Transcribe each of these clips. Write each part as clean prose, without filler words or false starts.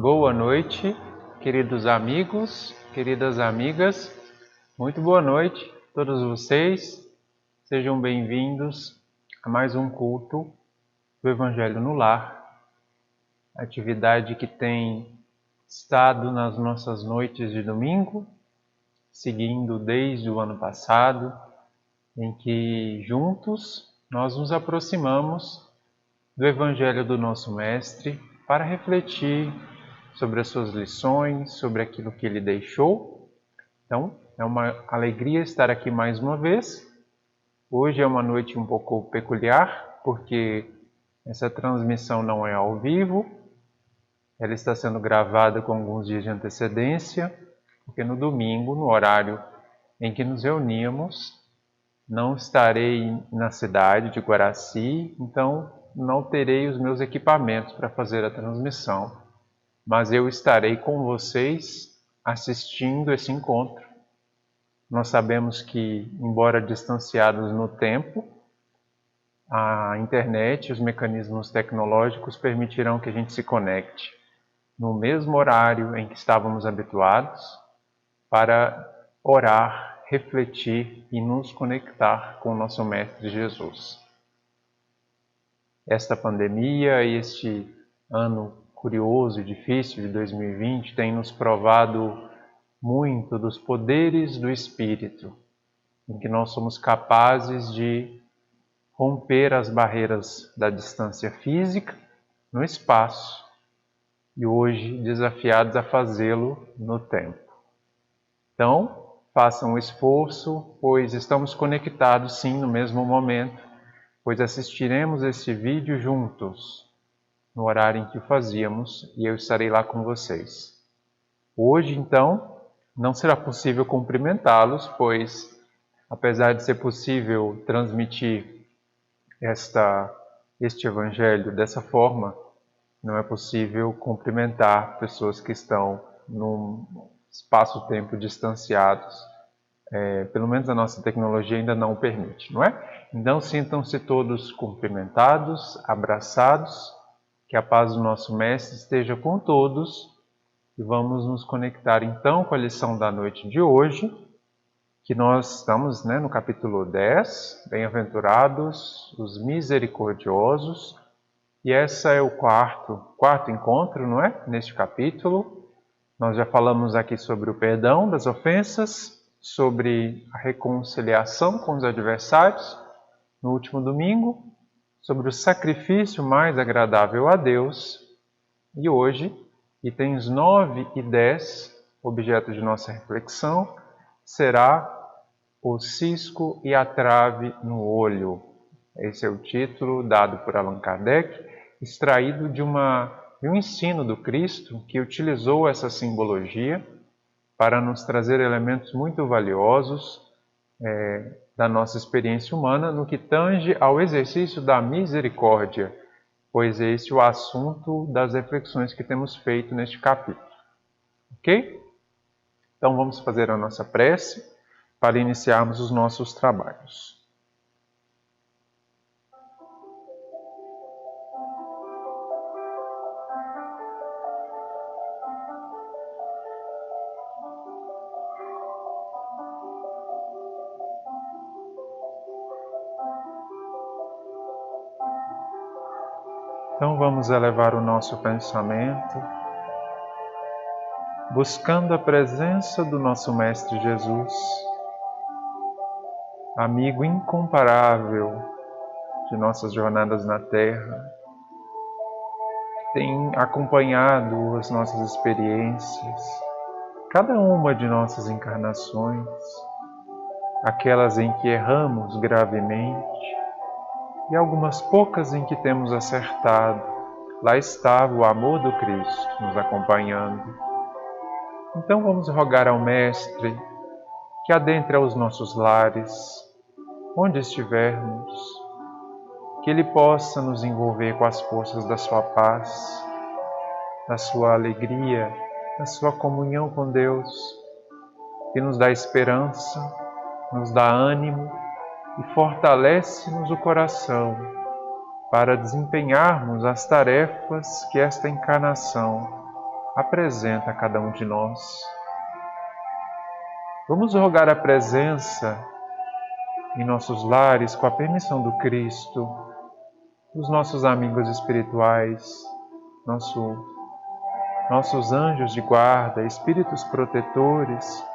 Boa noite, queridos amigos, queridas amigas. Muito boa noite a todos vocês. Sejam bem-vindos a mais um culto do Evangelho no Lar. Atividade que tem estado nas nossas noites de domingo, seguindo desde o ano passado, em que juntos nós nos aproximamos do Evangelho do nosso Mestre para refletir sobre as suas lições, sobre aquilo que ele deixou. Então, é uma alegria estar aqui mais uma vez. Hoje é uma noite um pouco peculiar, porque essa transmissão não é ao vivo, ela está sendo gravada com alguns dias de antecedência, porque no domingo, no horário em que nos reuníamos, não estarei na cidade de Guaraci, então não terei os meus equipamentos para fazer a transmissão. Mas eu estarei com vocês assistindo esse encontro. Nós sabemos que, embora distanciados no tempo, a internet e os mecanismos tecnológicos permitirão que a gente se conecte no mesmo horário em que estávamos habituados para orar, refletir e nos conectar com o nosso Mestre Jesus. Esta pandemia e este ano curioso e difícil de 2020 tem nos provado muito dos poderes do Espírito, em que nós somos capazes de romper as barreiras da distância física no espaço e hoje desafiados a fazê-lo no tempo. Então, façam um esforço, pois estamos conectados sim no mesmo momento, pois assistiremos esse vídeo juntos, no horário em que o fazíamos, e eu estarei lá com vocês. Hoje, então, não será possível cumprimentá-los, pois, apesar de ser possível transmitir este Evangelho dessa forma, não é possível cumprimentar pessoas que estão num espaço-tempo distanciados. Pelo menos a nossa tecnologia ainda não o permite, não é? Então, sintam-se todos cumprimentados, abraçados, que a paz do nosso Mestre esteja com todos e vamos nos conectar então com a lição da noite de hoje, que nós estamos no capítulo 10, Bem-aventurados os misericordiosos, e esse é o quarto encontro, não é? Neste capítulo. Nós já falamos aqui sobre o perdão das ofensas, sobre a reconciliação com os adversários no último domingo, sobre o sacrifício mais agradável a Deus, e hoje, itens 9 e 10, objeto de nossa reflexão, será o cisco e a trave no olho. Esse é o título dado por Allan Kardec, extraído de um ensino do Cristo que utilizou essa simbologia para nos trazer elementos muito valiosos da nossa experiência humana no que tange ao exercício da misericórdia, pois é esse o assunto das reflexões que temos feito neste capítulo. Ok? Então vamos fazer a nossa prece para iniciarmos os nossos trabalhos. Então vamos elevar o nosso pensamento, buscando a presença do nosso Mestre Jesus, amigo incomparável de nossas jornadas na Terra, que tem acompanhado as nossas experiências, cada uma de nossas encarnações, aquelas em que erramos gravemente, e algumas poucas em que temos acertado. Lá estava o amor do Cristo nos acompanhando. Então vamos rogar ao Mestre que adentre aos nossos lares, onde estivermos, que Ele possa nos envolver com as forças da sua paz, da sua alegria, da sua comunhão com Deus, que nos dá esperança, nos dá ânimo e fortalece-nos o coração para desempenharmos as tarefas que esta encarnação apresenta a cada um de nós. Vamos rogar a presença em nossos lares com a permissão do Cristo, dos nossos amigos espirituais, nossos anjos de guarda, espíritos protetores,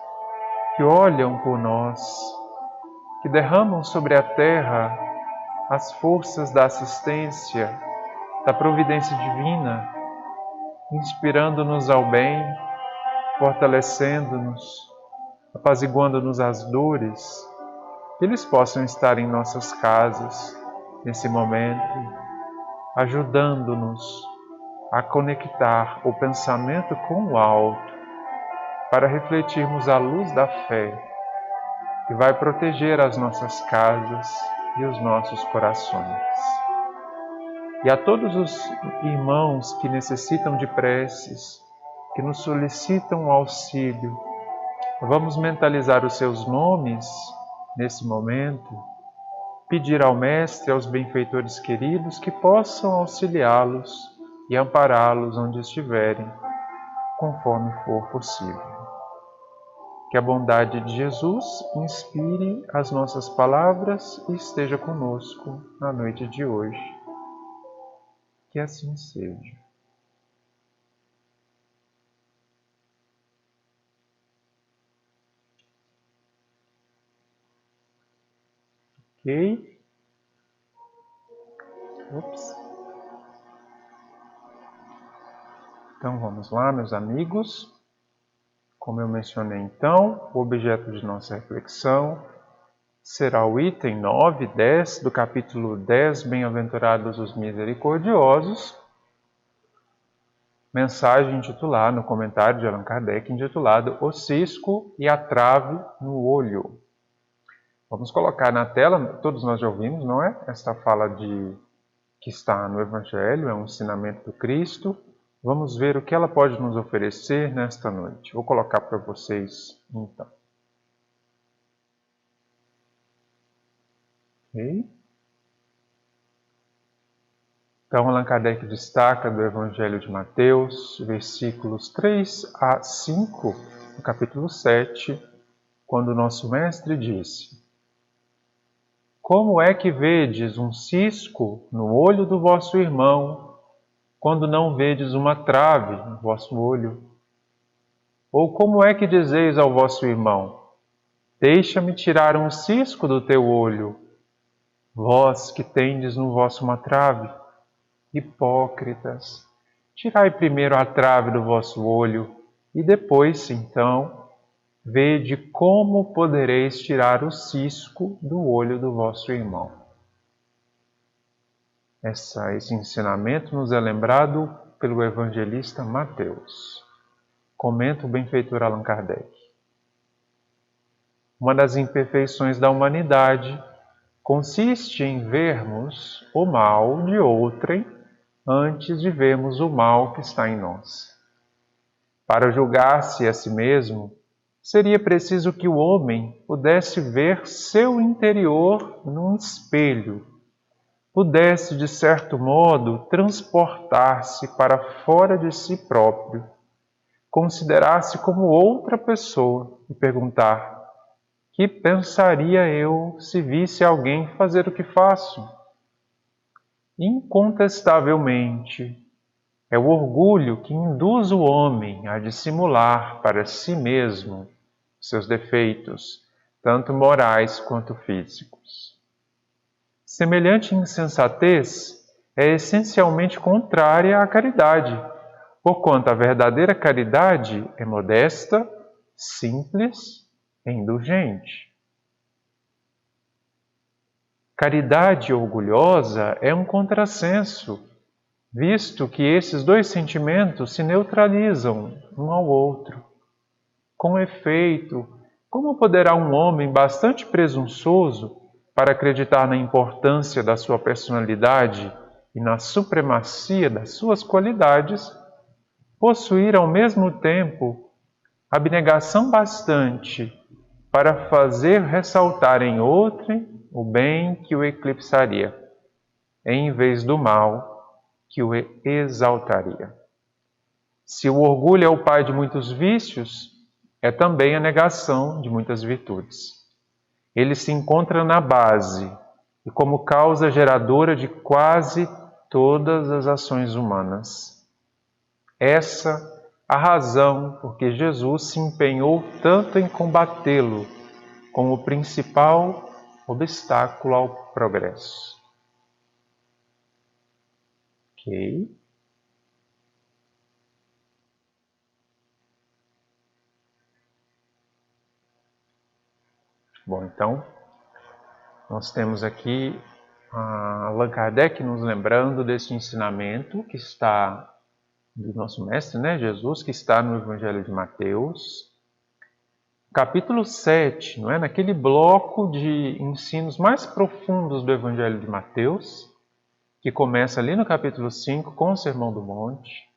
que olham por nós, que derramam sobre a terra as forças da assistência, da providência divina, inspirando-nos ao bem, fortalecendo-nos, apaziguando-nos as dores, que eles possam estar em nossas casas, nesse momento, ajudando-nos a conectar o pensamento com o alto, para refletirmos a luz da fé, que vai proteger as nossas casas e os nossos corações. E a todos os irmãos que necessitam de preces, que nos solicitam auxílio, vamos mentalizar os seus nomes nesse momento, pedir ao Mestre, aos benfeitores queridos, que possam auxiliá-los e ampará-los onde estiverem, conforme for possível. Que a bondade de Jesus inspire as nossas palavras e esteja conosco na noite de hoje. Que assim seja. Ok? Então vamos lá, meus amigos. Como eu mencionei então, o objeto de nossa reflexão será o item 9 e 10 do capítulo 10, Bem-aventurados os misericordiosos, mensagem intitulada, no comentário de Allan Kardec, intitulado O Cisco e a Trave no Olho. Vamos colocar na tela, todos nós já ouvimos, não é? Esta fala que está no Evangelho, é um ensinamento do Cristo. Vamos ver o que ela pode nos oferecer nesta noite. Vou colocar para vocês, então. Ok? Então, Allan Kardec destaca do Evangelho de Mateus, versículos 3 a 5, no capítulo 7, quando o nosso Mestre disse: Como é que vedes um cisco no olho do vosso irmão, quando não vedes uma trave no vosso olho? Ou como é que dizeis ao vosso irmão: Deixa-me tirar um cisco do teu olho, vós que tendes no vosso uma trave? Hipócritas, tirai primeiro a trave do vosso olho, e depois, então, vede como podereis tirar o cisco do olho do vosso irmão. Esse ensinamento nos é lembrado pelo evangelista Mateus. Comenta o benfeitor Allan Kardec. Uma das imperfeições da humanidade consiste em vermos o mal de outrem antes de vermos o mal que está em nós. Para julgar-se a si mesmo, seria preciso que o homem pudesse ver seu interior num espelho, pudesse, de certo modo, transportar-se para fora de si próprio, considerar-se como outra pessoa e perguntar: que pensaria eu se visse alguém fazer o que faço? Incontestavelmente, é o orgulho que induz o homem a dissimular para si mesmo seus defeitos, tanto morais quanto físicos. Semelhante insensatez é essencialmente contrária à caridade, porquanto a verdadeira caridade é modesta, simples e indulgente. Caridade orgulhosa é um contrassenso, visto que esses dois sentimentos se neutralizam um ao outro. Com efeito, como poderá um homem bastante presunçoso para acreditar na importância da sua personalidade e na supremacia das suas qualidades, possuir ao mesmo tempo abnegação bastante para fazer ressaltar em outrem o bem que o eclipsaria, em vez do mal que o exaltaria? Se o orgulho é o pai de muitos vícios, é também a negação de muitas virtudes. Ele se encontra na base e como causa geradora de quase todas as ações humanas. Essa a razão por que Jesus se empenhou tanto em combatê-lo como o principal obstáculo ao progresso. Ok? Bom, então, nós temos aqui Allan Kardec nos lembrando desse ensinamento que está do nosso mestre, né, Jesus, que está no Evangelho de Mateus. Capítulo 7, não é? Naquele bloco de ensinos mais profundos do Evangelho de Mateus, que começa ali no capítulo 5 com o Sermão do Monte.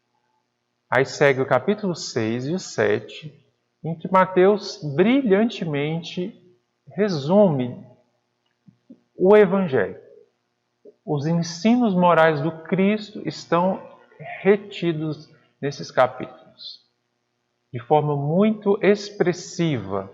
Aí segue o capítulo 6 e o 7, em que Mateus brilhantemente resume o Evangelho. Os ensinos morais do Cristo estão retidos nesses capítulos, de forma muito expressiva.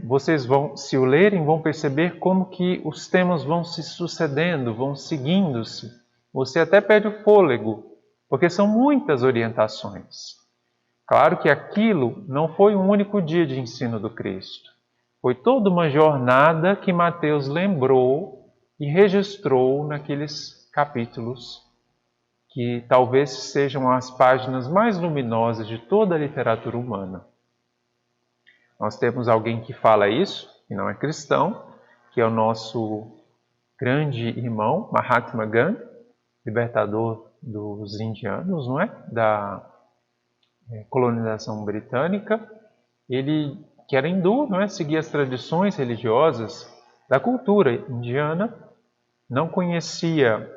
Vocês vão, se o lerem, vão perceber como que os temas vão se sucedendo, vão seguindo-se. Você até perde o fôlego, porque são muitas orientações. Claro que aquilo não foi um único dia de ensino do Cristo. Foi toda uma jornada que Mateus lembrou e registrou naqueles capítulos, que talvez sejam as páginas mais luminosas de toda a literatura humana. Nós temos alguém que fala isso, que não é cristão, que é o nosso grande irmão, Mahatma Gandhi, libertador dos indianos, não é? Da colonização britânica. Ele, que era hindu, não é? Seguia as tradições religiosas da cultura indiana, não conhecia,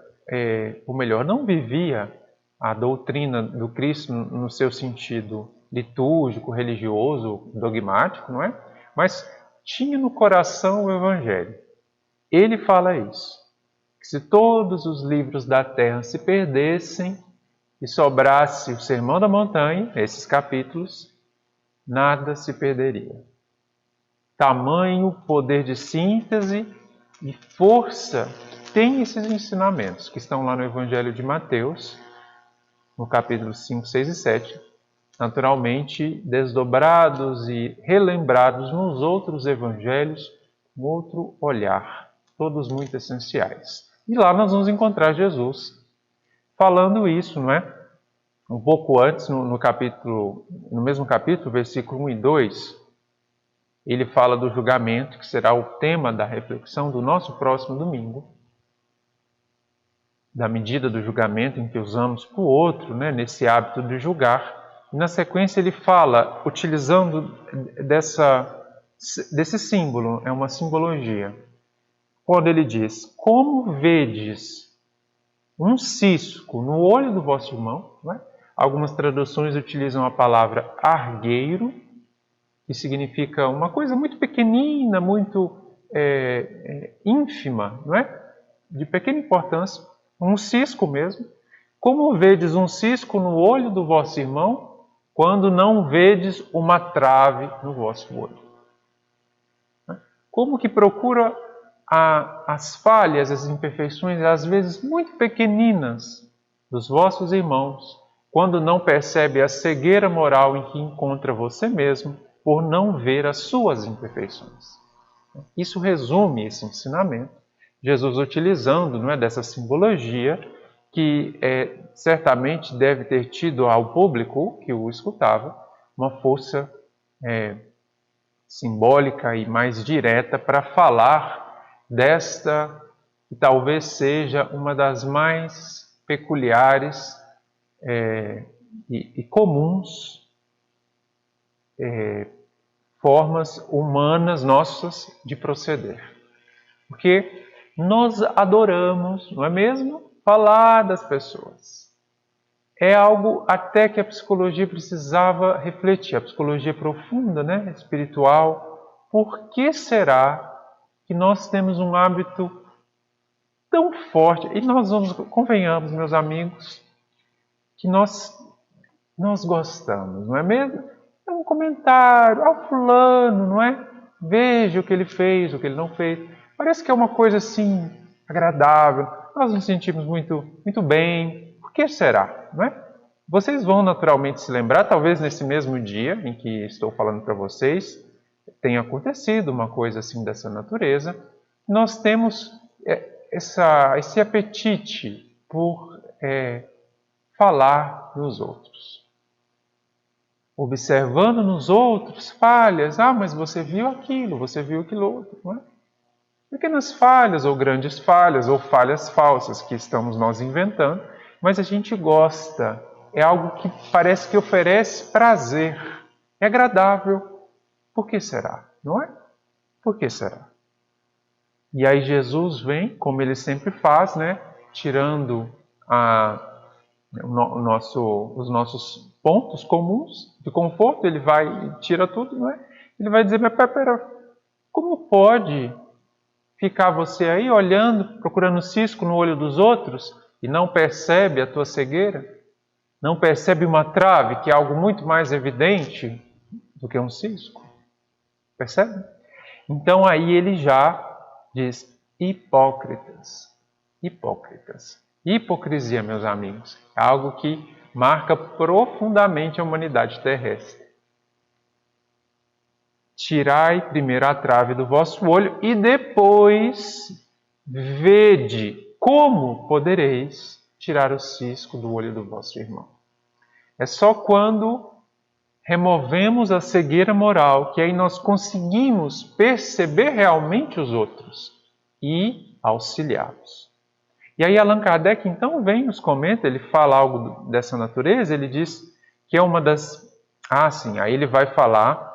ou melhor, não vivia a doutrina do Cristo no seu sentido litúrgico, religioso, dogmático, não é? Mas tinha no coração o Evangelho. Ele fala isso, que se todos os livros da terra se perdessem e sobrasse o Sermão da Montanha, esses capítulos, nada se perderia. Tamanho poder de síntese e força que tem esses ensinamentos que estão lá no Evangelho de Mateus, no capítulo 5, 6 e 7, naturalmente desdobrados e relembrados nos outros evangelhos, com outro olhar, todos muito essenciais. E lá nós vamos encontrar Jesus falando isso, não é? Um pouco antes, no mesmo capítulo, versículo 1 e 2, ele fala do julgamento, que será o tema da reflexão do nosso próximo domingo, da medida do julgamento em que usamos para o outro, né, nesse hábito de julgar. E na sequência ele fala, utilizando desse símbolo, é uma simbologia, quando ele diz: como vedes um cisco no olho do vosso irmão, não é? Algumas traduções utilizam a palavra argueiro, que significa uma coisa muito pequenina, muito ínfima, não é? De pequena importância, um cisco mesmo. Como vedes um cisco no olho do vosso irmão, quando não vedes uma trave no vosso olho? Como que procura as falhas, as imperfeições, às vezes muito pequeninas, dos vossos irmãos, quando não percebe a cegueira moral em que encontra você mesmo, por não ver as suas imperfeições. Isso resume esse ensinamento, Jesus utilizando, não é, dessa simbologia, que certamente deve ter tido ao público que o escutava uma força simbólica e mais direta para falar desta, que talvez seja uma das mais peculiares e comuns formas humanas nossas de proceder. Porque nós adoramos, não é mesmo? Falar das pessoas. É algo até que a psicologia precisava refletir, a psicologia profunda, né, espiritual. Por que será que nós temos um hábito tão forte? E nós convenhamos, meus amigos, que nós nós gostamos, não é mesmo? É um comentário, fulano, não é? Veja o que ele fez, o que ele não fez. Parece que é uma coisa assim, agradável, nós nos sentimos muito bem. Por que será, não é? Vocês vão naturalmente se lembrar, talvez nesse mesmo dia em que estou falando para vocês, tenha acontecido uma coisa assim dessa natureza. Nós temos esse apetite por falar nos outros. Observando nos outros falhas. Mas você viu aquilo outro, não é? Pequenas falhas, ou grandes falhas, ou falhas falsas que estamos nós inventando, mas a gente gosta. É algo que parece que oferece prazer. É agradável. Por que será? Não é? Por que será? E aí Jesus vem, como ele sempre faz, né? Tirando os nossos pontos comuns de conforto, ele vai e tira tudo, não é? Ele vai dizer, mas pera, como pode ficar você aí olhando, procurando cisco no olho dos outros e não percebe a tua cegueira? Não percebe uma trave, que é algo muito mais evidente do que um cisco? Percebe? Então aí ele já diz, hipócritas. Hipócritas. Hipocrisia, meus amigos, é algo que marca profundamente a humanidade terrestre. Tirai primeiro a trave do vosso olho e depois vede como podereis tirar o cisco do olho do vosso irmão. É só quando removemos a cegueira moral que aí nós conseguimos perceber realmente os outros e auxiliá-los. E aí Allan Kardec então vem e nos comenta, ele fala algo dessa natureza, ele diz que é uma das... aí ele vai falar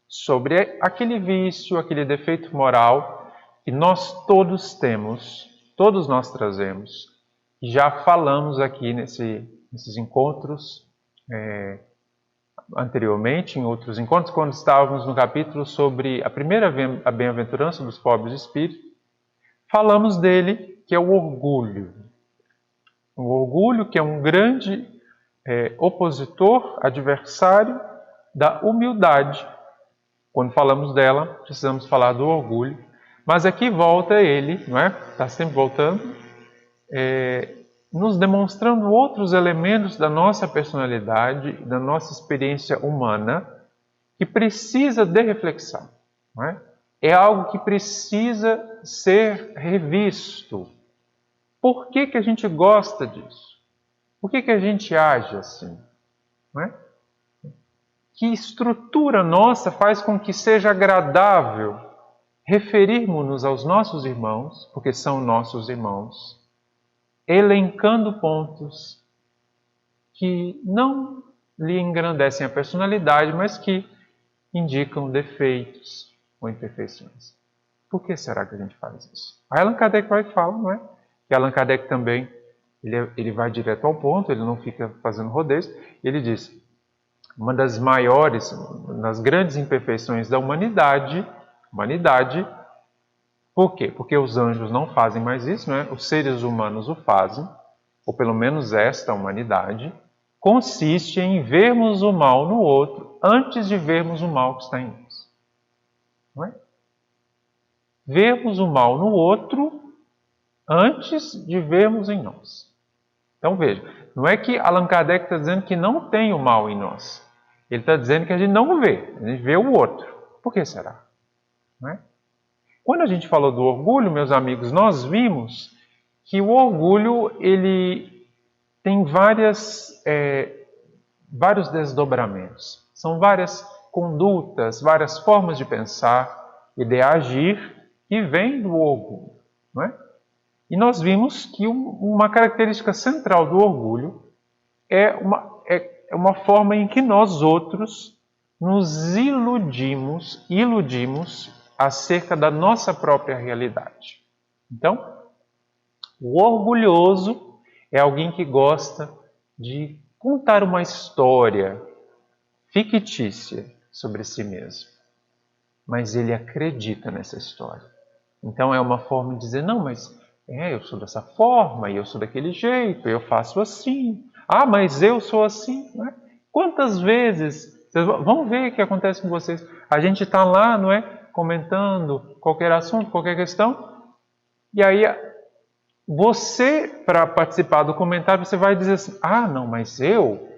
sobre aquele vício, aquele defeito moral que nós todos temos, todos nós trazemos. E já falamos aqui nesses encontros anteriormente, em outros encontros, quando estávamos no capítulo sobre a primeira bem-aventurança dos pobres de espírito, falamos dele, que é o orgulho. O orgulho que é um grande opositor, adversário da humildade. Quando falamos dela, precisamos falar do orgulho. Mas aqui volta ele, não é? Está sempre voltando, nos demonstrando outros elementos da nossa personalidade, da nossa experiência humana, que precisa de reflexão. Não é? É algo que precisa ser revisto. Por que a gente gosta disso? Por que a gente age assim? Não é? Que estrutura nossa faz com que seja agradável referirmos-nos aos nossos irmãos, porque são nossos irmãos, elencando pontos que não lhe engrandecem a personalidade, mas que indicam defeitos ou imperfeições. Por que será que a gente faz isso? Aí Allan Kardec vai falar, não é? Que Allan Kardec também, ele vai direto ao ponto, ele não fica fazendo rodeios, ele diz, uma das maiores, das grandes imperfeições da humanidade, por quê? Porque os anjos não fazem mais isso, não é? Os seres humanos o fazem, ou pelo menos esta humanidade, consiste em vermos o mal no outro antes de vermos o mal que está em nós. Não é? Vermos o mal no outro antes de vermos em nós. Então veja, não é que Allan Kardec está dizendo que não tem o mal em nós. Ele está dizendo que a gente não vê, a gente vê o outro. Por que será? Não é? Quando a gente falou do orgulho, meus amigos, nós vimos que o orgulho ele tem vários desdobramentos. São várias condutas, várias formas de pensar e de agir que vêm do orgulho. Não é? E nós vimos que uma característica central do orgulho é uma forma em que nós outros nos iludimos acerca da nossa própria realidade. Então, o orgulhoso é alguém que gosta de contar uma história fictícia sobre si mesmo. Mas ele acredita nessa história. Então é uma forma de dizer, não, mas eu sou dessa forma, e eu sou daquele jeito, eu faço assim. Ah, mas eu sou assim. Não é? Quantas vezes, vamos ver o que acontece com vocês. A gente está lá, não é? Comentando qualquer assunto, qualquer questão. E aí, você, para participar do comentário, você vai dizer assim, ah, não, mas eu,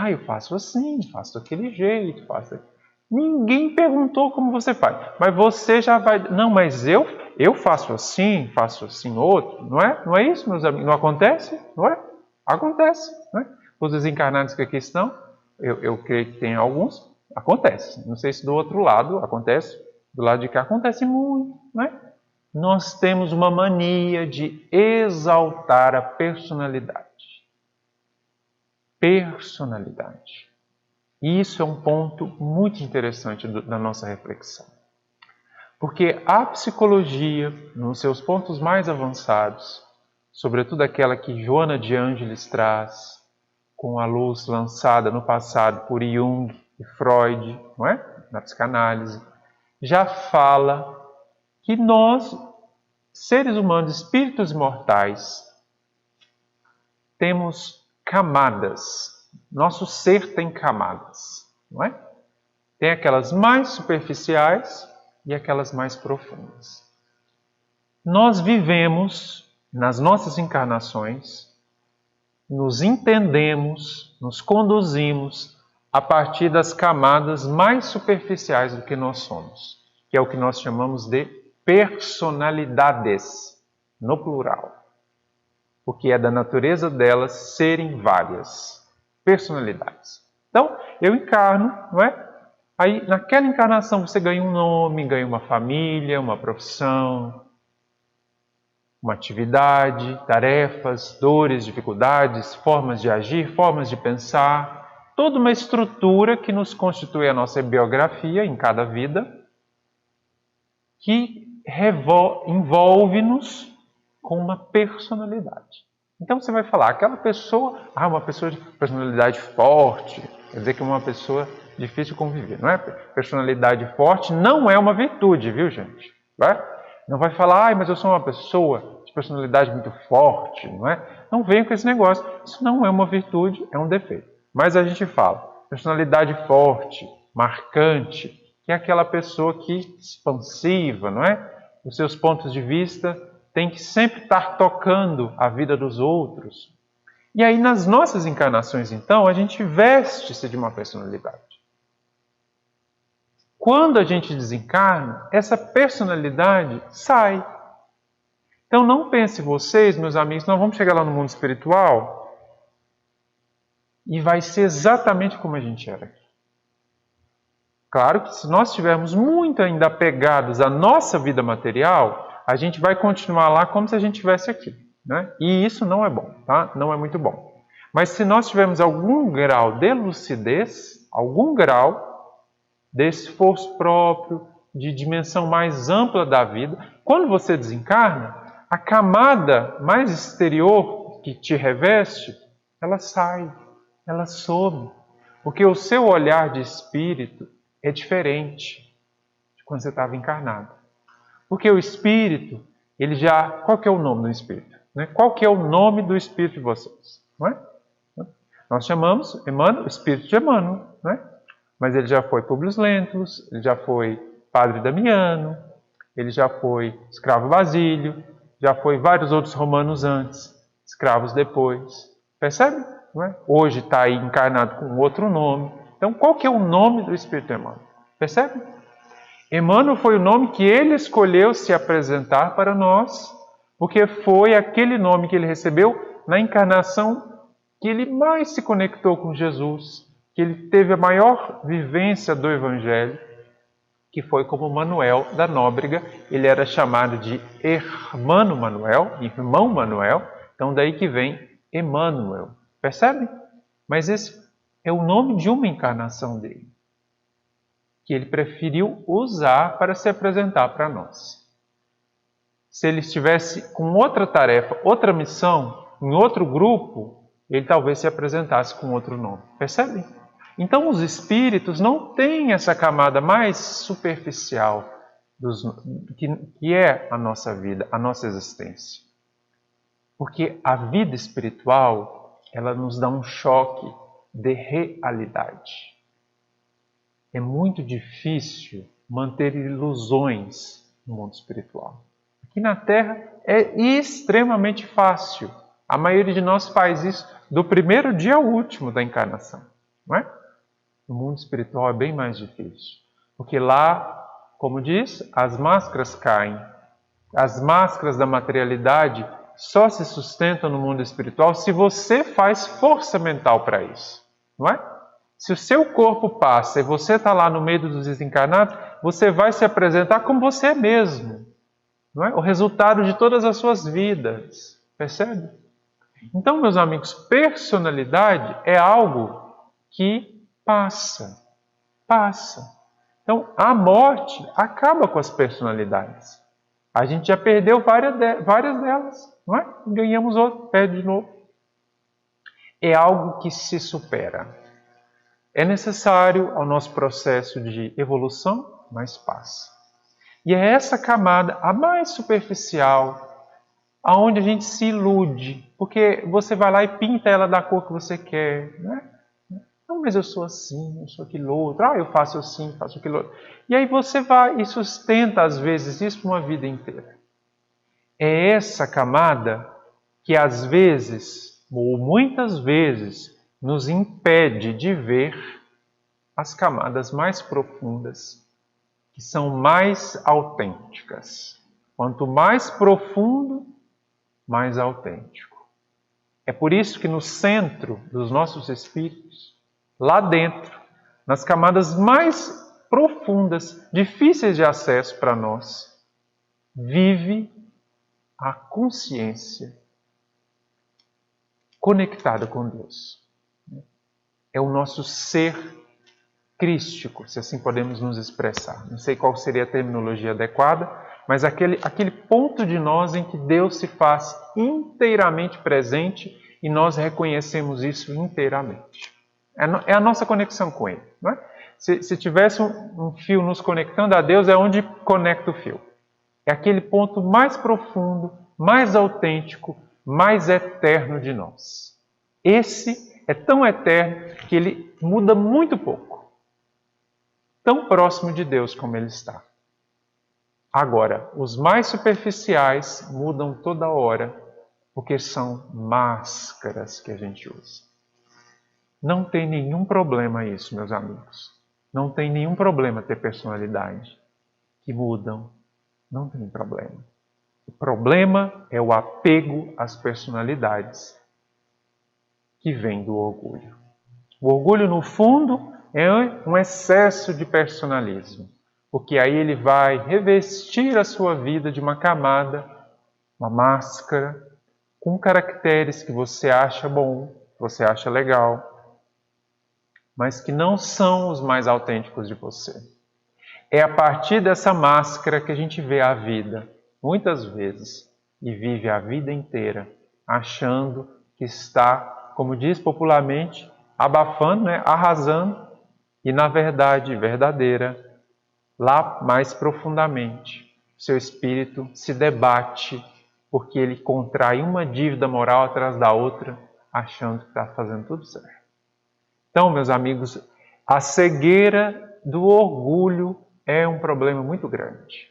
eu faço assim, faço daquele jeito, faço daquele. Ninguém perguntou como você faz, mas você já vai, não, mas eu faço assim outro, não é? Não é isso, meus amigos? Não acontece? Não é? Acontece, não é? Os desencarnados que aqui estão, eu creio que tem alguns, acontece. Não sei se do outro lado acontece, do lado de cá acontece muito, não é? Nós temos uma mania de exaltar a personalidade. Personalidade. E isso é um ponto muito interessante da nossa reflexão. Porque a psicologia, nos seus pontos mais avançados, sobretudo aquela que Joana de Ângeles traz, com a luz lançada no passado por Jung e Freud, não é? Na psicanálise, já fala que nós, seres humanos, espíritos imortais, temos camadas. Nosso ser tem camadas, não é? Tem aquelas mais superficiais e aquelas mais profundas. Nós vivemos nas nossas encarnações, nos entendemos, nos conduzimos a partir das camadas mais superficiais do que nós somos, que é o que nós chamamos de personalidades, no plural. Porque é da natureza delas serem várias personalidades. Então, eu encarno, não é? Aí, naquela encarnação, você ganha um nome, ganha uma família, uma profissão, uma atividade, tarefas, dores, dificuldades, formas de agir, formas de pensar, toda uma estrutura que nos constitui a nossa biografia em cada vida, que envolve-nos com uma personalidade. Então você vai falar, aquela pessoa, uma pessoa de personalidade forte, quer dizer que é uma pessoa difícil de conviver, não é? Personalidade forte não é uma virtude, viu, gente? Não vai falar, mas eu sou uma pessoa de personalidade muito forte, não é? Não venha com esse negócio, isso não é uma virtude, é um defeito. Mas a gente fala, personalidade forte, marcante, que é aquela pessoa que expansiva, não é? Os seus pontos de vista tem que sempre estar tocando a vida dos outros. E aí, nas nossas encarnações, então, a gente veste-se de uma personalidade. Quando a gente desencarna, essa personalidade sai. Então, não pense vocês, meus amigos, nós vamos chegar lá no mundo espiritual e vai ser exatamente como a gente era aqui. Claro que se nós estivermos muito ainda apegados à nossa vida material, a gente vai continuar lá como se a gente estivesse aqui, né? E isso não é bom, tá? Não é muito bom. Mas se nós tivermos algum grau de lucidez, algum grau de esforço próprio, de dimensão mais ampla da vida, quando você desencarna, a camada mais exterior que te reveste, ela sai, ela some. Porque o seu olhar de espírito é diferente de quando você estava encarnado. Porque o espírito, ele já... Qual que é o nome do espírito? Né? Qual que é o nome do espírito de vocês? Não é? Nós chamamos Emmanuel, o espírito de Emmanuel, né? Mas ele já foi Publius Lentulus, ele já foi Padre Damiano, ele já foi escravo Basílio, já foi vários outros romanos antes, escravos depois. Percebe? Não é? Hoje está aí encarnado com outro nome. Então, qual que é o nome do espírito de Emmanuel? Percebe? Emmanuel foi o nome que ele escolheu se apresentar para nós, porque foi aquele nome que ele recebeu na encarnação que ele mais se conectou com Jesus, que ele teve a maior vivência do Evangelho, que foi como Manuel da Nóbrega. Ele era chamado de Hermano Manuel, irmão Manuel, então daí que vem Emmanuel. Percebe? Mas esse é o nome de uma encarnação dele, que ele preferiu usar para se apresentar para nós. Se ele estivesse com outra tarefa, outra missão, em outro grupo, ele talvez se apresentasse com outro nome. Percebem? Então os espíritos não têm essa camada mais superficial que é a nossa vida, a nossa existência. Porque a vida espiritual, ela nos dá um choque de realidade. É muito difícil manter ilusões no mundo espiritual. Aqui na Terra é extremamente fácil. A maioria de nós faz isso do primeiro dia ao último da encarnação, não é? No mundo espiritual é bem mais difícil. Porque lá, como diz, as máscaras caem. As máscaras da materialidade só se sustentam no mundo espiritual se você faz força mental para isso, não é? Se o seu corpo passa e você está lá no meio dos desencarnados, você vai se apresentar como você é mesmo, não é? O resultado de todas as suas vidas, percebe? Então, meus amigos, personalidade é algo que passa. Então, a morte acaba com as personalidades. A gente já perdeu várias delas, não é? Ganhamos outra, perde de novo. É algo que se supera. É necessário ao nosso processo de evolução, mas passa. E é essa camada, a mais superficial, aonde a gente se ilude, porque você vai lá e pinta ela da cor que você quer, né? Não, mas eu sou assim, eu sou aquilo outro, eu faço assim, faço aquilo outro. E aí você vai e sustenta às vezes isso uma vida inteira. É essa camada que às vezes, ou muitas vezes, nos impede de ver as camadas mais profundas, que são mais autênticas. Quanto mais profundo, mais autêntico. É por isso que no centro dos nossos espíritos, lá dentro, nas camadas mais profundas, difíceis de acesso para nós, vive a consciência conectada com Deus. É o nosso ser crístico, se assim podemos nos expressar. Não sei qual seria a terminologia adequada, mas aquele ponto de nós em que Deus se faz inteiramente presente e nós reconhecemos isso inteiramente. É a nossa conexão com Ele. Não é? Se tivesse um fio nos conectando a Deus, é onde conecta o fio. É aquele ponto mais profundo, mais autêntico, mais eterno de nós. Esse é tão eterno que ele muda muito pouco. Tão próximo de Deus como ele está. Agora, os mais superficiais mudam toda hora, porque são máscaras que a gente usa. Não tem nenhum problema isso, meus amigos. Não tem nenhum problema ter personalidade que mudam. Não tem problema. O problema é o apego às personalidades que vem do orgulho. O orgulho, no fundo, é um excesso de personalismo, porque aí ele vai revestir a sua vida de uma camada, uma máscara, com caracteres que você acha bom, que você acha legal, mas que não são os mais autênticos de você. É a partir dessa máscara que a gente vê a vida, muitas vezes, e vive a vida inteira, achando que está, como diz popularmente, abafando, né? Arrasando, e na verdade verdadeira, lá mais profundamente, seu espírito se debate, porque ele contrai uma dívida moral atrás da outra, achando que está fazendo tudo certo. Então, meus amigos, a cegueira do orgulho é um problema muito grande.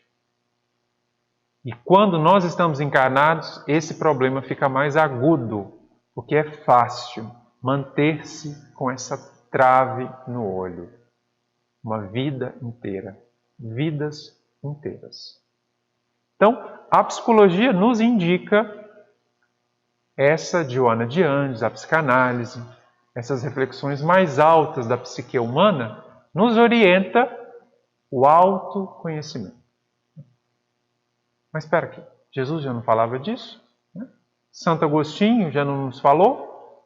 E quando nós estamos encarnados, esse problema fica mais agudo, porque é fácil manter-se com essa trave no olho. Uma vida inteira. Vidas inteiras. Então, a psicologia nos indica essa Joana de Andes, a psicanálise, essas reflexões mais altas da psique humana, nos orienta o autoconhecimento. Mas espera aqui, Jesus já não falava disso? Né? Santo Agostinho já não nos falou?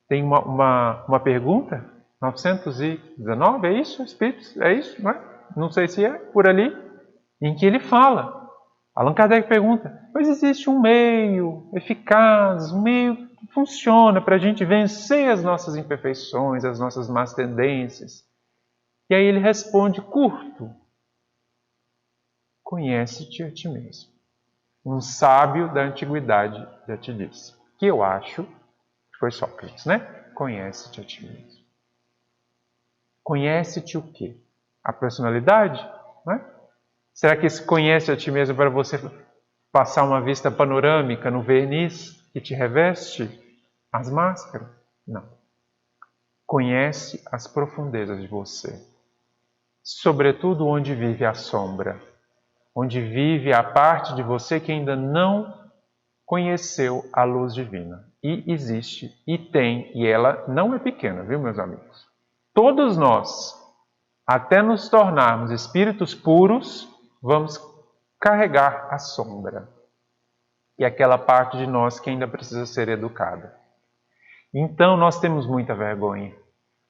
Tem uma pergunta, 919, é isso, Espíritos? É isso, não é? Não sei se é por ali, em que ele fala. Allan Kardec pergunta, mas existe um meio eficaz, um meio que funciona para a gente vencer as nossas imperfeições, as nossas más tendências? E aí ele responde curto, conhece-te a ti mesmo. Um sábio da antiguidade já te disse. Que eu acho que foi Sócrates, né? Conhece-te a ti mesmo. Conhece-te o quê? A personalidade? Né? Será que esse conhece a ti mesmo para você passar uma vista panorâmica no verniz que te reveste as máscaras? Não. Conhece as profundezas de você. Sobretudo onde vive a sombra. Onde vive a parte de você que ainda não conheceu a luz divina. E existe, e tem, e ela não é pequena, viu, meus amigos? Todos nós, até nos tornarmos espíritos puros, vamos carregar a sombra. E aquela parte de nós que ainda precisa ser educada. Então, nós temos muita vergonha.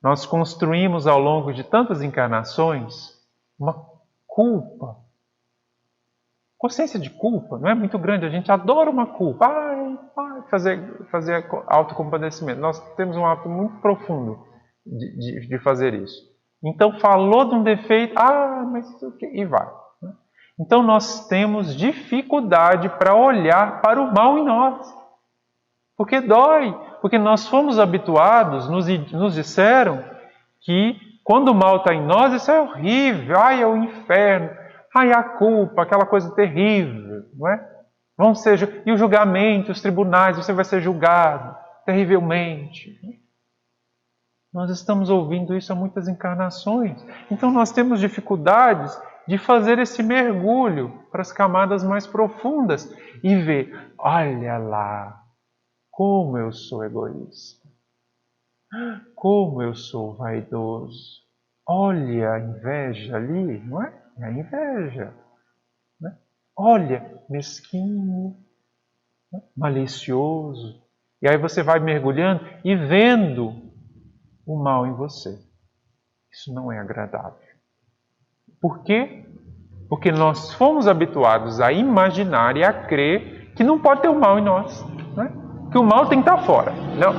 Nós construímos ao longo de tantas encarnações uma culpa. Consciência de culpa não é muito grande, a gente adora uma culpa. Fazer autocompadecimento. Nós temos um hábito muito profundo de fazer isso. Então, falou de um defeito, mas isso aqui, e vai. Então, nós temos dificuldade para olhar para o mal em nós. Porque dói, porque nós fomos habituados, nos disseram que quando o mal está em nós, isso é horrível, é o inferno, a culpa, aquela coisa terrível, não é? E o julgamento, os tribunais, você vai ser julgado terrivelmente. Nós estamos ouvindo isso há muitas encarnações. Então nós temos dificuldades de fazer esse mergulho para as camadas mais profundas e ver, olha lá, como eu sou egoísta, como eu sou vaidoso. Olha a inveja ali, não é? É a inveja. Né? Olha, mesquinho, né? Malicioso. E aí você vai mergulhando e vendo o mal em você. Isso não é agradável. Por quê? Porque nós fomos habituados a imaginar e a crer que não pode ter o mal em nós. Né? Que o mal tem que estar fora. Não,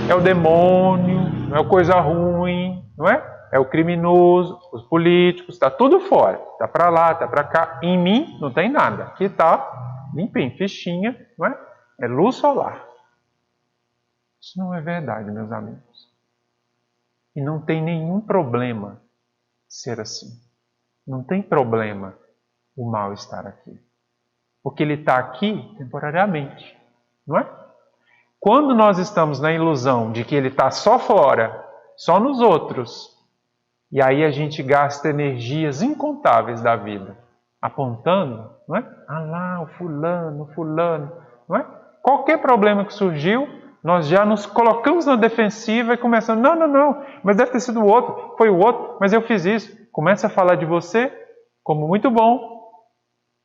é o demônio, não é coisa ruim, não é? É o criminoso, os políticos, está tudo fora. Está para lá, está para cá. Em mim não tem nada. Aqui está limpinho, fichinha, não é? É luz solar. Isso não é verdade, meus amigos. E não tem nenhum problema ser assim. Não tem problema o mal estar aqui. Porque ele está aqui temporariamente, não é? Quando nós estamos na ilusão de que ele está só fora, só nos outros, e aí a gente gasta energias incontáveis da vida, apontando, não é? Lá, o fulano, não é? Qualquer problema que surgiu, nós já nos colocamos na defensiva e começamos, não, mas deve ter sido o outro, foi o outro, mas eu fiz isso. Começa a falar de você como muito bom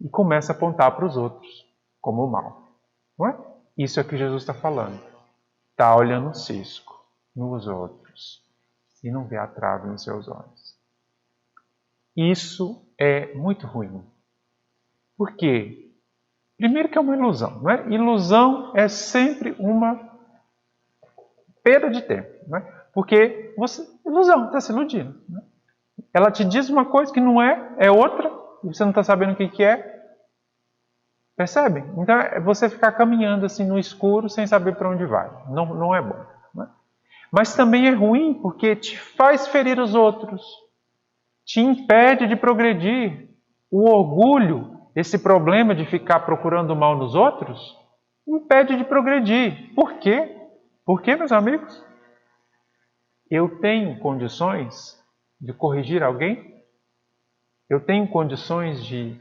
e começa a apontar para os outros como mal. Não é? Isso é o que Jesus está falando. Está olhando o cisco nos outros e não vê a trave nos seus olhos. Isso é muito ruim. Por quê? Primeiro que é uma ilusão. Não é? Ilusão é sempre uma perda de tempo. Não é? Porque ilusão, está se iludindo. Não é? Ela te diz uma coisa que não é outra, e você não está sabendo o que é. Percebe? Então é você ficar caminhando assim no escuro sem saber para onde vai. Não é bom. Não é? Mas também é ruim porque te faz ferir os outros. Te impede de progredir. O orgulho, esse problema de ficar procurando o mal nos outros, impede de progredir. Por quê? Por quê, meus amigos? Eu tenho condições de corrigir alguém? Eu tenho condições de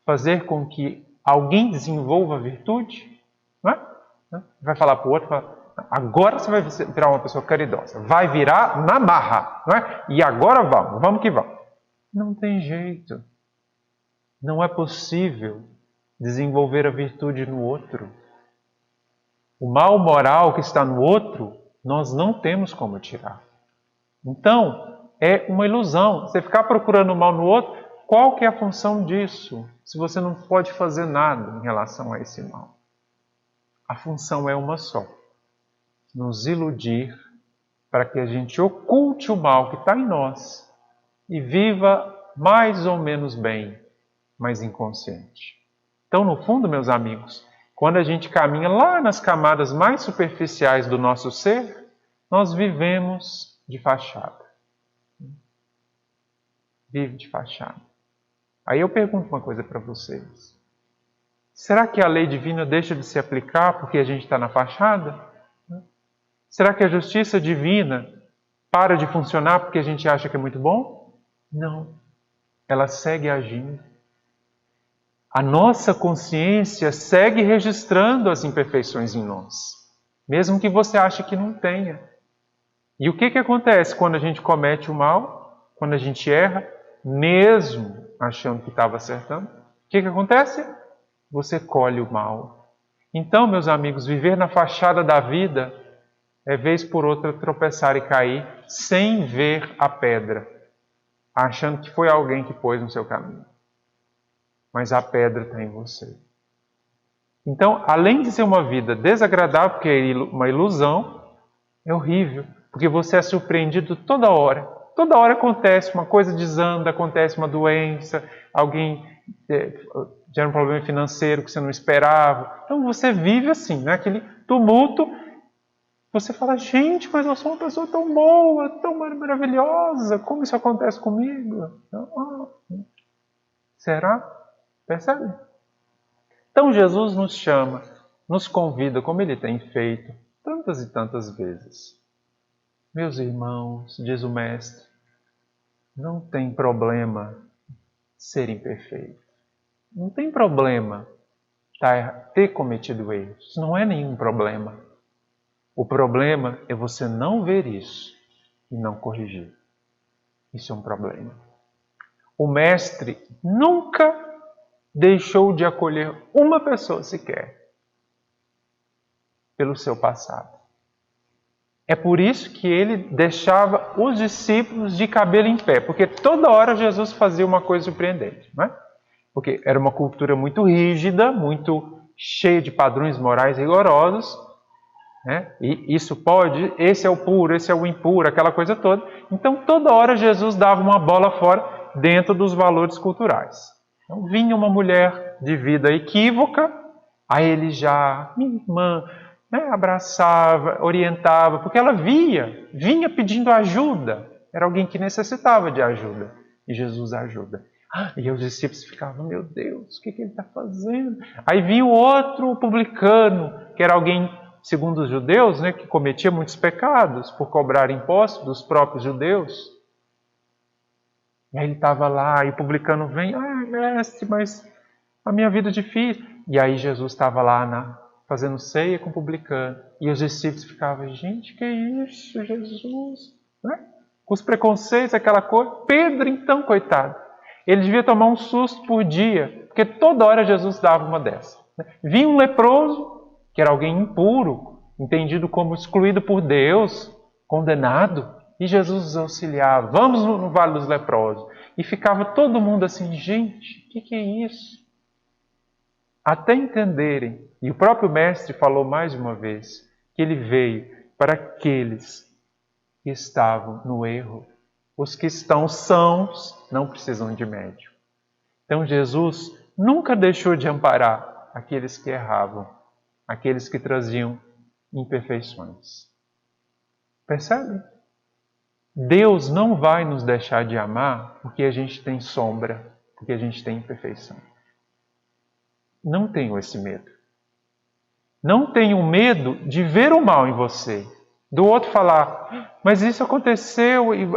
fazer com que alguém desenvolva virtude? Não é? Vai falar para o outro, agora você vai virar uma pessoa caridosa. Vai virar na marra, não é? E agora vamos que vamos. Não tem jeito. Não é possível desenvolver a virtude no outro. O mal moral que está no outro, nós não temos como tirar. Então, é uma ilusão. Você ficar procurando o mal no outro, qual que é a função disso? Se você não pode fazer nada em relação a esse mal. A função é uma só. Nos iludir para que a gente oculte o mal que está em nós e viva mais ou menos bem, mas inconsciente. Então, no fundo, meus amigos, quando a gente caminha lá nas camadas mais superficiais do nosso ser, nós vivemos de fachada. Vive de fachada. Aí eu pergunto uma coisa para vocês. Será que a lei divina deixa de se aplicar porque a gente está na fachada? Será que a justiça divina para de funcionar porque a gente acha que é muito bom? Não. Ela segue agindo. A nossa consciência segue registrando as imperfeições em nós, mesmo que você ache que não tenha. E o que acontece quando a gente comete o mal? Quando a gente erra, mesmo achando que estava acertando? O que acontece? Você colhe o mal. Então, meus amigos, viver na fachada da vida é vez por outra tropeçar e cair sem ver a pedra, achando que foi alguém que pôs no seu caminho. Mas a pedra está em você. Então, além de ser uma vida desagradável, porque é uma ilusão, é horrível, porque você é surpreendido toda hora. Toda hora acontece uma coisa, desanda, acontece uma doença, alguém gera um problema financeiro que você não esperava. Então você vive assim, né? Aquele tumulto. Você fala, gente, mas eu sou uma pessoa tão boa, tão maravilhosa, como isso acontece comigo? Será? Percebe? Então Jesus nos chama, nos convida, como Ele tem feito tantas e tantas vezes. Meus irmãos, diz o Mestre, não tem problema ser imperfeito. Não tem problema ter cometido erros. Isso não é nenhum problema. O problema é você não ver isso e não corrigir. Isso é um problema. O Mestre nunca deixou de acolher uma pessoa sequer pelo seu passado. É por isso que ele deixava os discípulos de cabelo em pé, porque toda hora Jesus fazia uma coisa surpreendente, não é? Porque era uma cultura muito rígida, muito cheia de padrões morais rigorosos, né? E isso pode, esse é o puro, esse é o impuro, aquela coisa toda. Então toda hora Jesus dava uma bola fora dentro dos valores culturais. Então vinha uma mulher de vida equívoca, aí ele já, minha irmã, né, abraçava, orientava, porque ela vinha pedindo ajuda. Era alguém que necessitava de ajuda. E Jesus ajuda. E os discípulos ficavam, meu Deus, o que ele está fazendo? Aí vinha o outro publicano, que era alguém, segundo os judeus, né, que cometia muitos pecados por cobrar impostos dos próprios judeus. E aí ele estava lá, e o publicano vem, mestre, mas a minha vida é difícil. E aí Jesus estava lá fazendo ceia com o publicano. E os discípulos ficavam, gente, que isso, Jesus? Né? Com os preconceitos, aquela coisa. Pedro, então, coitado. Ele devia tomar um susto por dia, porque toda hora Jesus dava uma dessa. Vinha um leproso, que era alguém impuro, entendido como excluído por Deus, condenado, e Jesus os auxiliava. Vamos no Vale dos Leprosos. E ficava todo mundo assim, gente, o que é isso? Até entenderem, e o próprio Mestre falou mais uma vez, que ele veio para aqueles que estavam no erro. Os que estão sãos não precisam de médico. Então Jesus nunca deixou de amparar aqueles que erravam, aqueles que traziam imperfeições. Percebe? Deus não vai nos deixar de amar porque a gente tem sombra, porque a gente tem imperfeição. Não tenho esse medo. Não tenho medo de ver o mal em você. Do outro falar, mas isso aconteceu. E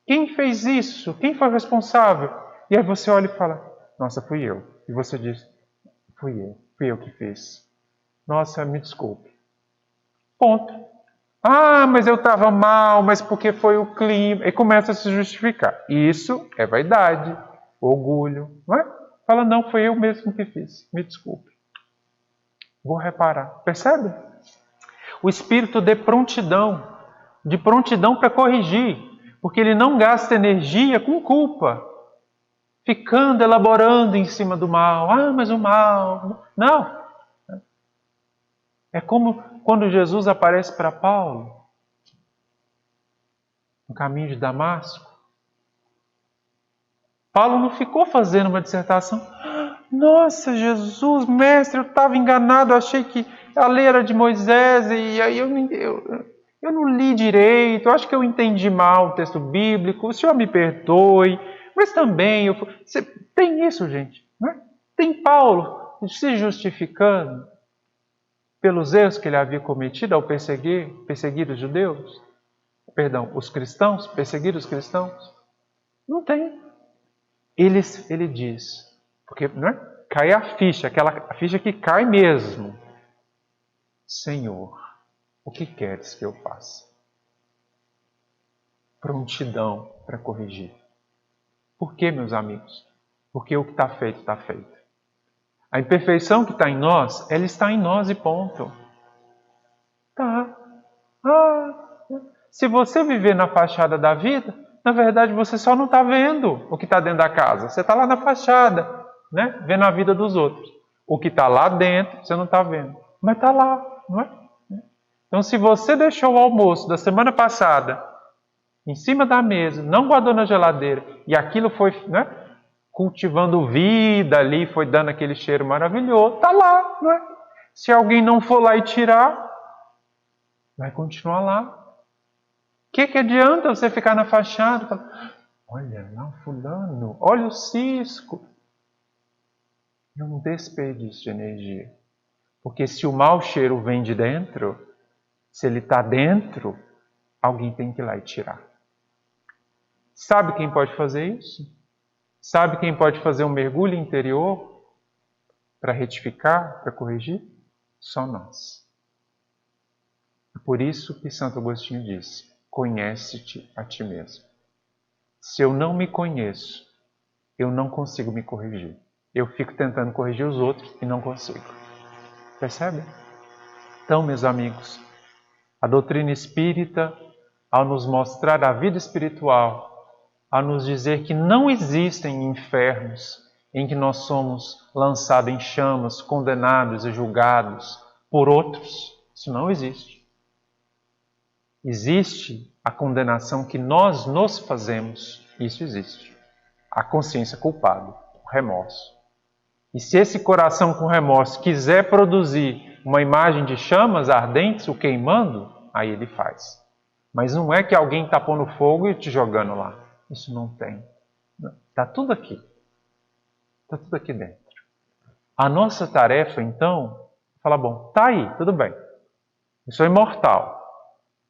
quem fez isso? Quem foi responsável? E aí você olha e fala, nossa, fui eu. E você diz, fui eu que fiz. Nossa, me desculpe. Ponto. Mas eu estava mal, mas porque foi o clima. E começa a se justificar. Isso é vaidade, orgulho, não é? Fala, não, foi eu mesmo que fiz. Me desculpe. Vou reparar. Percebe? O espírito de prontidão para corrigir. Porque ele não gasta energia com culpa. Ficando, elaborando em cima do mal. Mas o mal... Não. É como quando Jesus aparece para Paulo, no caminho de Damasco. Paulo não ficou fazendo uma dissertação. Nossa, Jesus, mestre, eu estava enganado, eu achei que a lei era de Moisés e aí eu não li direito, eu acho que eu entendi mal o texto bíblico, o senhor me perdoe, mas também, tem isso, gente, né? Tem Paulo se justificando pelos erros que ele havia cometido ao perseguir os judeus, perdão, os cristãos, perseguir os cristãos. Não tem. Ele diz, porque né, cai a ficha, aquela ficha que cai mesmo. Senhor, o que queres que eu faça? Prontidão para corrigir. Por que, meus amigos? Porque o que está feito, está feito. A imperfeição que está em nós, ela está em nós e ponto. Tá. Se você viver na fachada da vida, na verdade você só não está vendo o que está dentro da casa. Você está lá na fachada, né? Vendo a vida dos outros. O que está lá dentro, você não está vendo. Mas está lá, não é? Então, se você deixou o almoço da semana passada em cima da mesa, não guardou na geladeira, e aquilo foi, né, cultivando vida ali, foi dando aquele cheiro maravilhoso, está lá, não é? Se alguém não for lá e tirar, vai continuar lá. O que adianta você ficar na fachada? Olha lá o fulano, olha o cisco. É um desperdício de energia. Porque se o mau cheiro vem de dentro, se ele está dentro, alguém tem que ir lá e tirar. Sabe quem pode fazer isso? Sabe quem pode fazer um mergulho interior para retificar, para corrigir? Só nós. É por isso que Santo Agostinho diz: conhece-te a ti mesmo. Se eu não me conheço, eu não consigo me corrigir. Eu fico tentando corrigir os outros e não consigo. Percebe? Então, meus amigos, a doutrina espírita, ao nos mostrar a vida espiritual, ao nos dizer que não existem infernos em que nós somos lançados em chamas, condenados e julgados por outros, isso não existe. Existe a condenação que nós nos fazemos, isso existe. A consciência culpada, o remorso. E se esse coração com remorso quiser produzir uma imagem de chamas ardentes, o queimando, aí ele faz. Mas não é que alguém está pondo fogo e te jogando lá. Isso não tem. Está tudo aqui. Está tudo aqui dentro. A nossa tarefa, então, é falar, bom, tá aí, tudo bem. Eu sou imortal.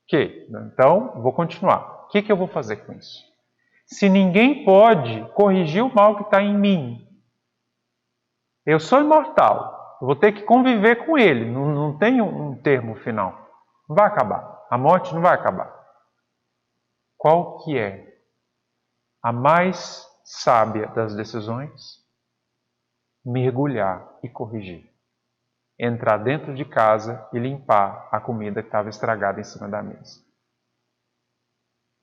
Ok, então vou continuar. O que eu vou fazer com isso? Se ninguém pode corrigir o mal que está em mim, eu sou imortal, eu vou ter que conviver com ele, não tem um termo final. Não vai acabar, a morte não vai acabar. Qual que é a mais sábia das decisões? Mergulhar e corrigir. Entrar dentro de casa e limpar a comida que estava estragada em cima da mesa.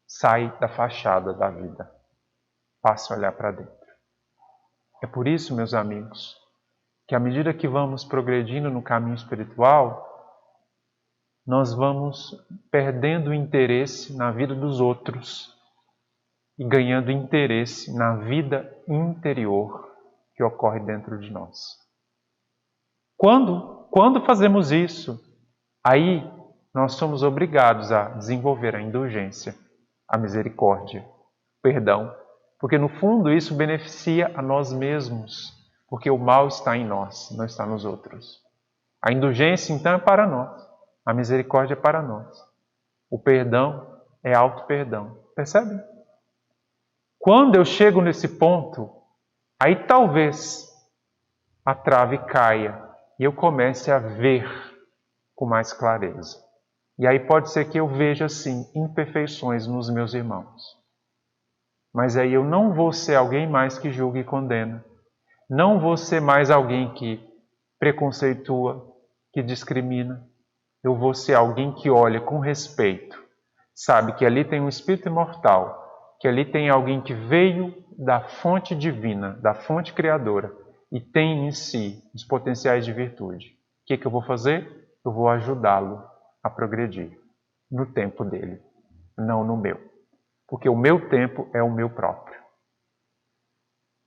Sai da fachada da vida. Passe a olhar para dentro. É por isso, meus amigos, que à medida que vamos progredindo no caminho espiritual, nós vamos perdendo o interesse na vida dos outros e ganhando interesse na vida interior que ocorre dentro de nós. Quando fazemos isso, aí nós somos obrigados a desenvolver a indulgência, a misericórdia, o perdão, porque no fundo isso beneficia a nós mesmos, porque o mal está em nós, não está nos outros. A indulgência então é para nós, a misericórdia é para nós. O perdão é auto-perdão, percebe? Quando eu chego nesse ponto, aí talvez a trave caia e eu comece a ver com mais clareza. E aí pode ser que eu veja, sim, imperfeições nos meus irmãos. Mas aí eu não vou ser alguém mais que julga e condena. Não vou ser mais alguém que preconceitua, que discrimina. Eu vou ser alguém que olha com respeito. Sabe que ali tem um espírito imortal, que ali tem alguém que veio da fonte divina, da fonte criadora, e tem em si os potenciais de virtude. O que eu vou fazer? Eu vou ajudá-lo a progredir no tempo dele, não no meu. Porque o meu tempo é o meu próprio.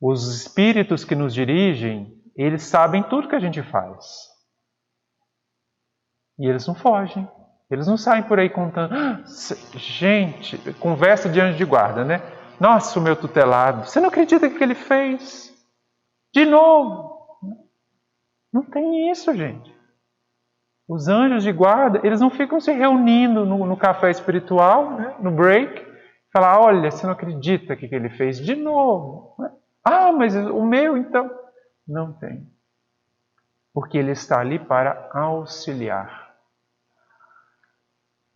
Os espíritos que nos dirigem Eles sabem tudo que a gente faz. E eles não fogem. Eles não saem por aí contando. Gente, conversa de anjo de guarda, né? Nossa, o meu tutelado. Você não acredita o que ele fez? De novo. Não tem isso, gente. Os anjos de guarda, eles não ficam se reunindo no café espiritual, né? No break. Falar, olha, você não acredita o que ele fez? De novo. Ah, mas o meu então. Não tem. Porque ele está ali para auxiliar.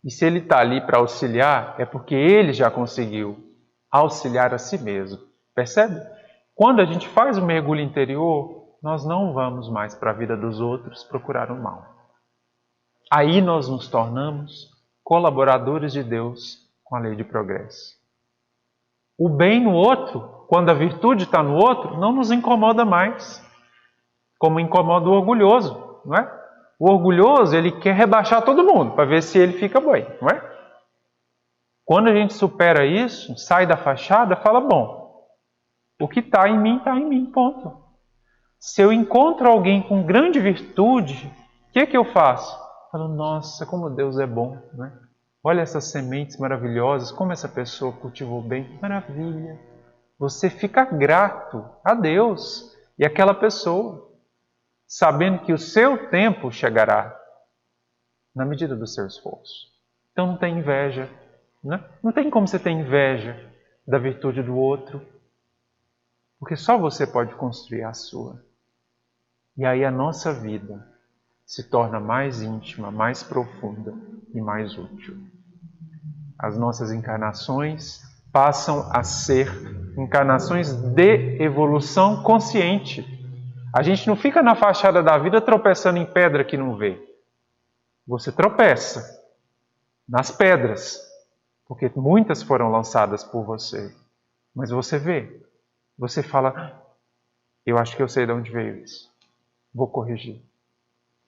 E se ele está ali para auxiliar, é porque ele já conseguiu auxiliar a si mesmo. Percebe? Quando a gente faz o mergulho interior, nós não vamos mais para a vida dos outros procurar o mal. Aí nós nos tornamos colaboradores de Deus com a lei de progresso. O bem no outro, quando a virtude está no outro, não nos incomoda mais, como incomoda o orgulhoso, não é? O orgulhoso, ele quer rebaixar todo mundo, para ver se ele fica bem, não é? Quando a gente supera isso, sai da fachada, fala, bom, o que está em mim, ponto. Se eu encontro alguém com grande virtude, o que eu faço? Falo, nossa, como Deus é bom, não é? Olha essas sementes maravilhosas, como essa pessoa cultivou bem, maravilha. Você fica grato a Deus e àquela pessoa, sabendo que o seu tempo chegará na medida do seu esforço. Então não tem inveja, né? Não tem como você ter inveja da virtude do outro, porque só você pode construir a sua. E aí a nossa vida se torna mais íntima, mais profunda e mais útil. As nossas encarnações passam a ser encarnações de evolução consciente. A gente não fica na fachada da vida tropeçando em pedra que não vê. Você tropeça nas pedras, porque muitas foram lançadas por você. Mas você vê, você fala, eu acho que eu sei de onde veio isso. Vou corrigir.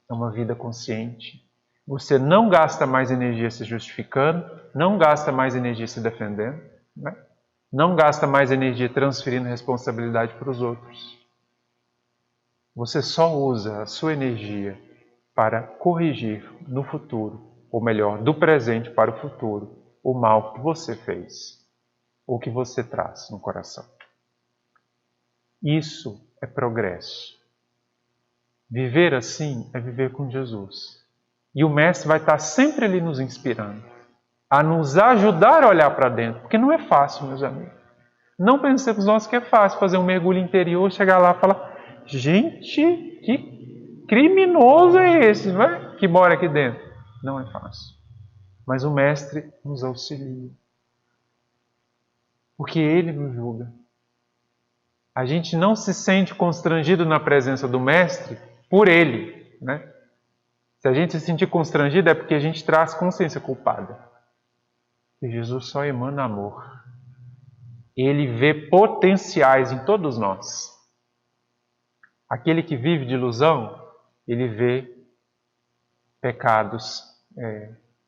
É uma vida consciente. Você não gasta mais energia se justificando, não gasta mais energia se defendendo, né? Não gasta mais energia transferindo responsabilidade para os outros. Você só usa a sua energia para corrigir no futuro, ou melhor, do presente para o futuro, o mal que você fez, ou que você traz no coração. Isso é progresso. Viver assim é viver com Jesus. E o Mestre vai estar sempre ali nos inspirando, a nos ajudar a olhar para dentro, porque não é fácil, meus amigos. Não pensemos nós que é fácil fazer um mergulho interior, chegar lá e falar, gente, que criminoso é esse, não é? Que mora aqui dentro. Não é fácil. Mas o Mestre nos auxilia. Porque Ele nos julga. A gente não se sente constrangido na presença do Mestre por Ele, né? Se a gente se sentir constrangido é porque a gente traz consciência culpada. E Jesus só emana amor. Ele vê potenciais em todos nós. Aquele que vive de ilusão, ele vê pecados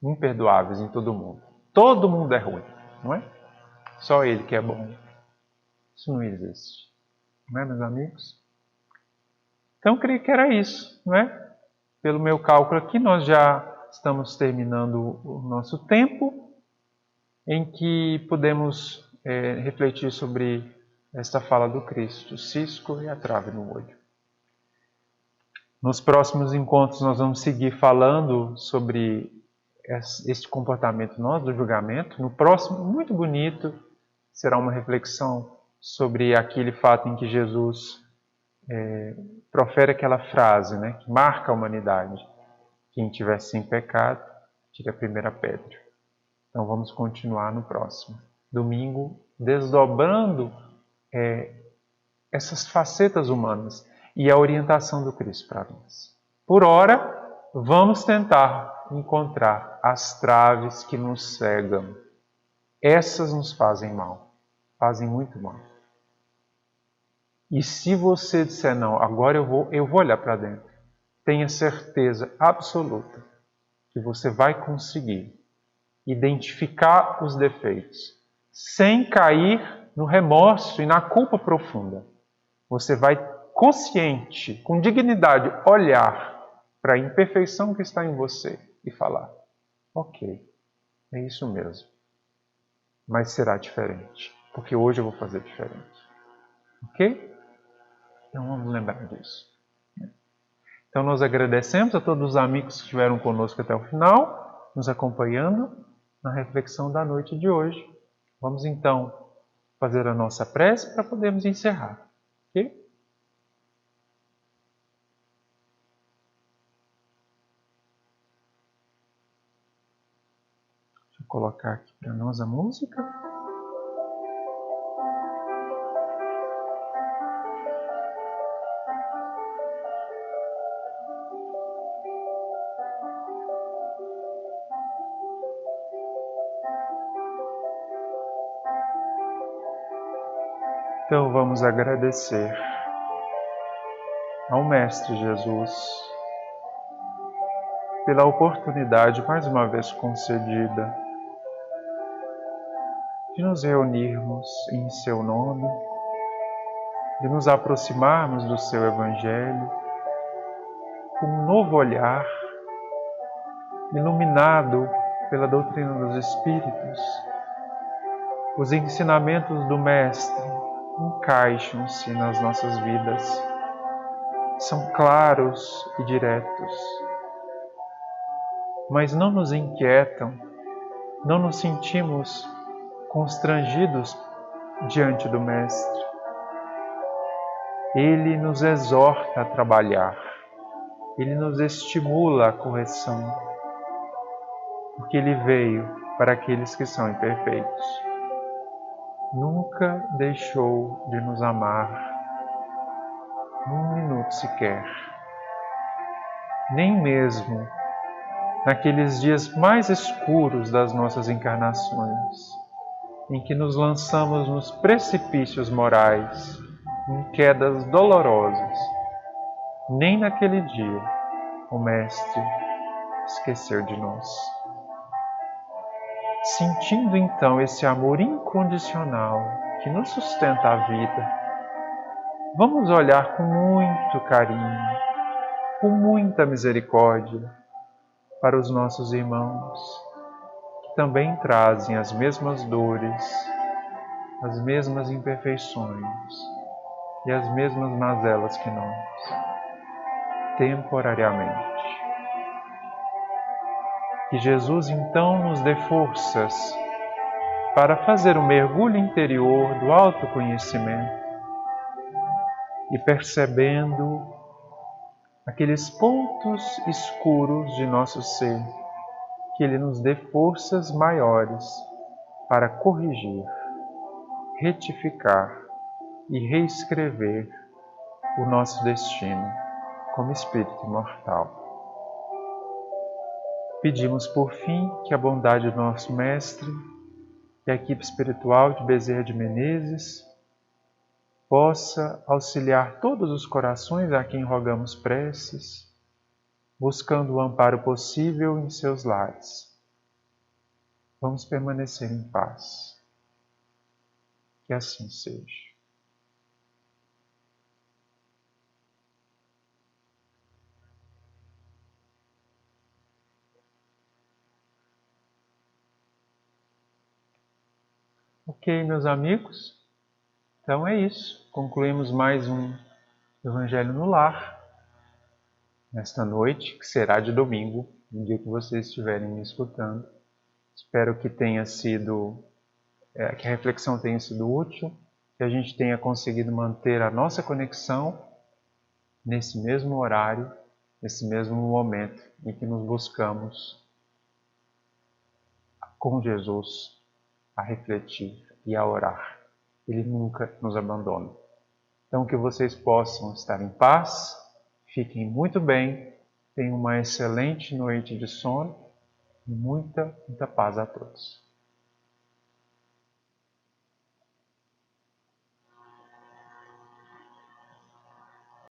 imperdoáveis em todo mundo. Todo mundo é ruim, não é? Só ele que é bom. Isso não existe. Não é, meus amigos? Então, eu creio que era isso, não é? Pelo meu cálculo aqui, nós já estamos terminando o nosso tempo em que podemos refletir sobre esta fala do Cristo, o cisco e a trave no olho. Nos próximos encontros nós vamos seguir falando sobre este comportamento nosso, do julgamento. No próximo, muito bonito, será uma reflexão sobre aquele fato em que Jesus profere aquela frase, né, que marca a humanidade. Quem tiver sem pecado, tire a primeira pedra. Então vamos continuar no próximo domingo, desdobrando essas facetas humanas e a orientação do Cristo para nós. Por ora, vamos tentar encontrar as traves que nos cegam. Essas nos fazem mal, fazem muito mal. E se você disser, não, agora eu vou olhar para dentro, tenha certeza absoluta que você vai conseguir identificar os defeitos, sem cair no remorso e na culpa profunda. Você vai consciente, com dignidade, olhar para a imperfeição que está em você e falar: ok, é isso mesmo, mas será diferente, porque hoje eu vou fazer diferente. Ok? Então vamos lembrar disso. Então nós agradecemos a todos os amigos que estiveram conosco até o final, nos acompanhando na reflexão da noite de hoje. Vamos então fazer a nossa prece para podermos encerrar. Ok? Deixa eu colocar aqui para nós a música. Então vamos agradecer ao Mestre Jesus pela oportunidade mais uma vez concedida de nos reunirmos em seu nome, de nos aproximarmos do seu Evangelho com um novo olhar, iluminado pela doutrina dos Espíritos. Os ensinamentos do Mestre encaixam-se nas nossas vidas, são claros e diretos, mas não nos inquietam, não nos sentimos constrangidos diante do Mestre. Ele nos exorta a trabalhar, ele nos estimula à correção, porque ele veio para aqueles que são imperfeitos. Nunca deixou de nos amar, num minuto sequer. Nem mesmo naqueles dias mais escuros das nossas encarnações, em que nos lançamos nos precipícios morais, em quedas dolorosas, nem naquele dia o Mestre esqueceu de nós. Sentindo então esse amor incondicional que nos sustenta a vida, vamos olhar com muito carinho, com muita misericórdia para os nossos irmãos, que também trazem as mesmas dores, as mesmas imperfeições e as mesmas mazelas que nós, temporariamente. Que Jesus então nos dê forças para fazer o mergulho interior do autoconhecimento e percebendo aqueles pontos escuros de nosso ser, que Ele nos dê forças maiores para corrigir, retificar e reescrever o nosso destino como espírito imortal. Pedimos por fim que a bondade do nosso Mestre e a equipe espiritual de Bezerra de Menezes possa auxiliar todos os corações a quem rogamos preces, buscando o amparo possível em seus lares. Vamos permanecer em paz. Que assim seja. Ok, meus amigos? Então é isso. Concluímos mais um Evangelho no Lar, nesta noite, que será de domingo, no dia que vocês estiverem me escutando. Espero que tenha sido, que a reflexão tenha sido útil, que a gente tenha conseguido manter a nossa conexão nesse mesmo horário, nesse mesmo momento em que nos buscamos com Jesus a refletir e a orar. Ele nunca nos abandona. Então que vocês possam estar em paz, fiquem muito bem, tenham uma excelente noite de sono e muita paz a todos.